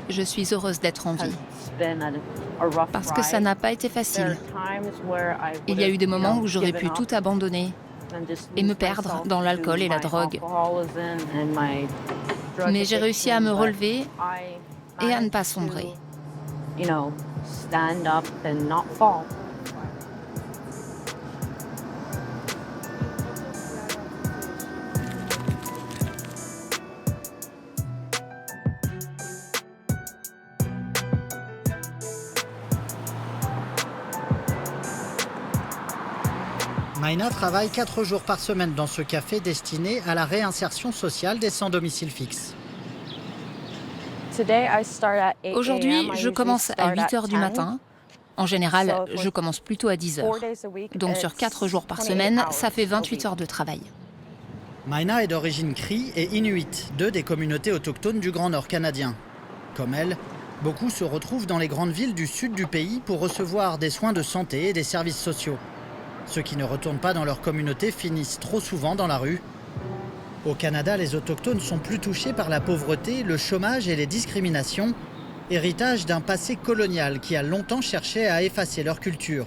Je suis heureuse d'être en vie. Parce que ça n'a pas été facile. Il y a eu des moments où j'aurais pu tout abandonner et me perdre dans l'alcool et la drogue. Mais j'ai réussi à me relever et à ne pas sombrer. Maina travaille 4 jours par semaine dans ce café destiné à la réinsertion sociale des sans domicile fixe. Aujourd'hui, je commence à 8 h du matin. En général, je commence plutôt à 10 h. Donc sur 4 jours par semaine, ça fait 28 heures de travail. Maina est d'origine Cree et Inuit, deux des communautés autochtones du Grand Nord canadien. Comme elle, beaucoup se retrouvent dans les grandes villes du sud du pays pour recevoir des soins de santé et des services sociaux. Ceux qui ne retournent pas dans leur communauté finissent trop souvent dans la rue. Au Canada, les autochtones sont plus touchés par la pauvreté, le chômage et les discriminations, héritage d'un passé colonial qui a longtemps cherché à effacer leur culture.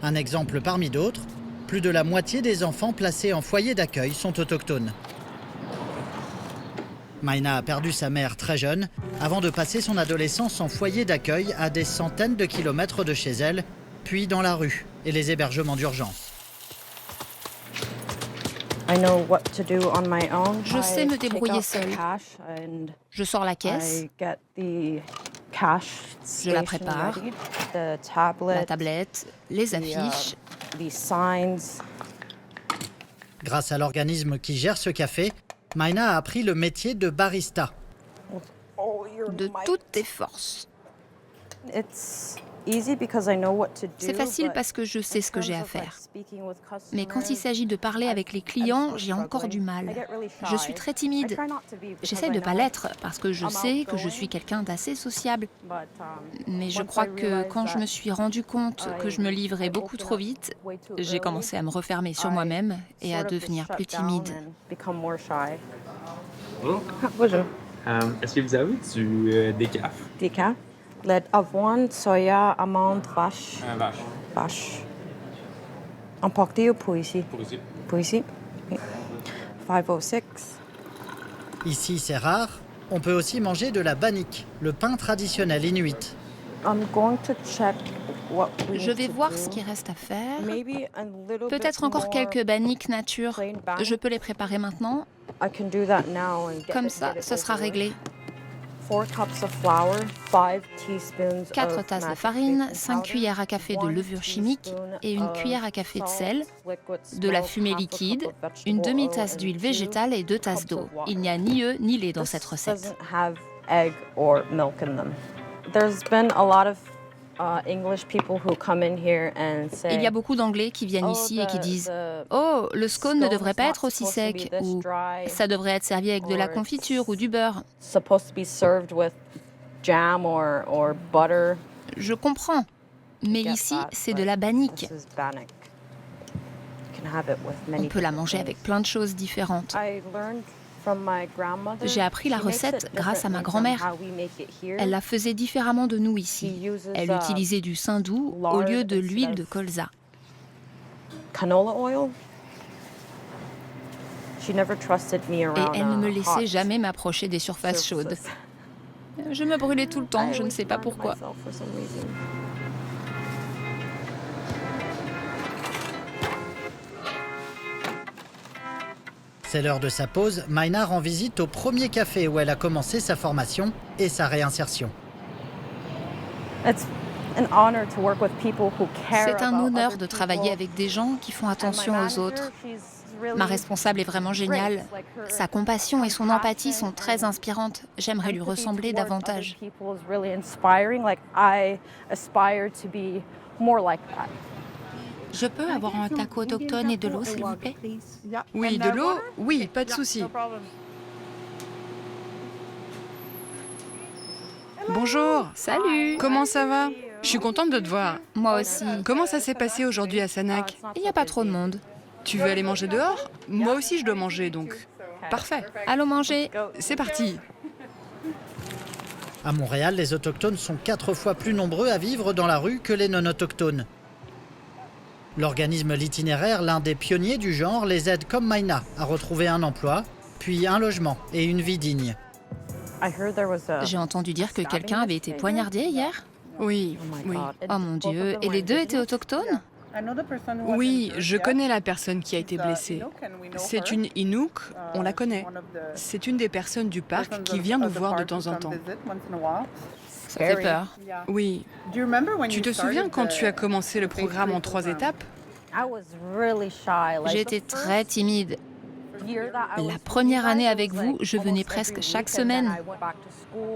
Un exemple parmi d'autres, plus de la moitié des enfants placés en foyer d'accueil sont autochtones. Maina a perdu sa mère très jeune, avant de passer son adolescence en foyer d'accueil à des centaines de kilomètres de chez elle, puis dans la rue et les hébergements d'urgence. Je sais me débrouiller seule. Je sors la caisse, je la prépare, la tablette, les affiches. Grâce à l'organisme qui gère ce café, Maina a appris le métier de barista. De toutes tes forces. C'est facile parce que je sais ce que j'ai à faire. Mais quand il s'agit de parler avec les clients, j'ai encore du mal. Je suis très timide. J'essaie de ne pas l'être parce que je sais que je suis quelqu'un d'assez sociable. Mais je crois que quand je me suis rendu compte que je me livrais beaucoup trop vite, j'ai commencé à me refermer sur moi-même et à devenir plus timide. Bonjour. Est-ce que vous avez du décaf? Décaf. Lait, avoine, soya, amande, vache. Vache. Vache. Emporté ou pour ici? Pour ici. Pour ici. Oui. 506. Ici, c'est rare. On peut aussi manger de la bannock, le pain traditionnel inuit. Je vais voir ce qui reste à faire. Peut-être encore quelques banniques nature. Je peux les préparer maintenant. Comme ça, ce sera réglé. 4 tasses de farine, 5 cuillères à café de levure chimique et une cuillère à café de sel, de la fumée liquide, une demi-tasse d'huile végétale et 2 tasses d'eau. Il n'y a ni œufs ni lait dans cette recette. Il y a beaucoup d'Anglais qui viennent ici et qui disent « Oh, le scone ne devrait pas être aussi sec » ou « Ça devrait être servi avec de la confiture ou du beurre ». Je comprends, mais ici, c'est de la bannock. On peut la manger avec plein de choses différentes. J'ai appris la recette grâce à ma grand-mère. Elle la faisait différemment de nous ici. Elle utilisait du saindoux au lieu de l'huile de colza. Et elle ne me laissait jamais m'approcher des surfaces chaudes. Je me brûlais tout le temps, je ne sais pas pourquoi. C'est l'heure de sa pause. Maina rend visite au premier café où elle a commencé sa formation et sa réinsertion. C'est un honneur de travailler avec des gens qui font attention aux autres. Ma responsable est vraiment géniale. Sa compassion et son empathie sont très inspirantes. J'aimerais lui ressembler davantage. Je peux avoir un taco autochtone et de l'eau, s'il vous plaît? Oui, de l'eau? Oui, pas de souci. Bonjour. Salut. Comment ça va? Je suis contente de te voir. Moi aussi. Comment ça s'est passé aujourd'hui à Sanak? Il n'y a pas trop de monde. Tu veux aller manger dehors? Moi aussi, je dois manger, donc... Parfait. Allons manger. C'est parti. À Montréal, les autochtones sont 4 fois plus nombreux à vivre dans la rue que les non-autochtones. L'organisme L'Itinéraire, l'un des pionniers du genre, les aide comme Maïna à retrouver un emploi, puis un logement et une vie digne. J'ai entendu dire que quelqu'un avait été poignardé hier. Oui, oui. Oh mon Dieu, et les deux étaient autochtones? Oui, je connais la personne qui a été blessée. C'est une Inuk, on la connaît. C'est une des personnes du parc qui vient nous voir de temps en temps. Ça fait peur. Oui. Tu te souviens quand tu as commencé le programme en 3 étapes? J'ai été très timide. La première année avec vous, je venais presque chaque semaine.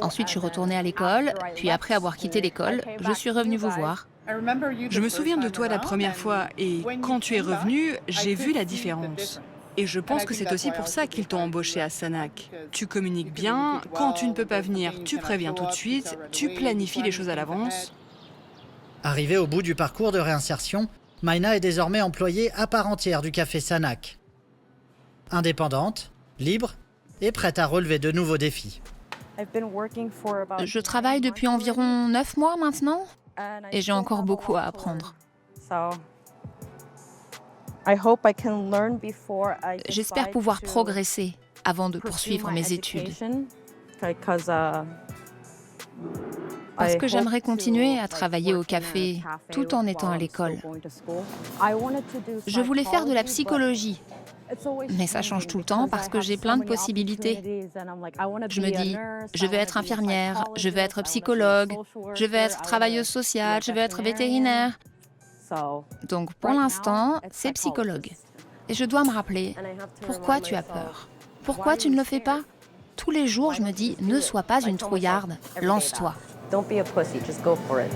Ensuite, je suis retournée à l'école, puis après avoir quitté l'école, je suis revenue vous voir. Je me souviens de toi la première fois et quand tu es revenu, j'ai vu la différence. Et je pense que c'est aussi pour ça qu'ils t'ont embauché à Sanac. Tu communiques bien, quand tu ne peux pas venir, tu préviens tout de suite, tu planifies les choses à l'avance. Arrivée au bout du parcours de réinsertion, Maïna est désormais employée à part entière du café Sanac. Indépendante, libre et prête à relever de nouveaux défis. Je travaille depuis environ 9 mois maintenant et j'ai encore beaucoup à apprendre. J'espère pouvoir progresser avant de poursuivre mes études. Parce que j'aimerais continuer à travailler au café tout en étant à l'école. Je voulais faire de la psychologie, mais ça change tout le temps parce que j'ai plein de possibilités. Je me dis, je veux être infirmière, je veux être psychologue, je veux être travailleuse sociale, je veux être vétérinaire. Donc pour l'instant, c'est psychologue. Et je dois me rappeler, pourquoi tu as peur? Pourquoi tu ne le fais pas? Tous les jours, je me dis, ne sois pas une trouillarde, lance-toi. Don't be a pussy, just go for it.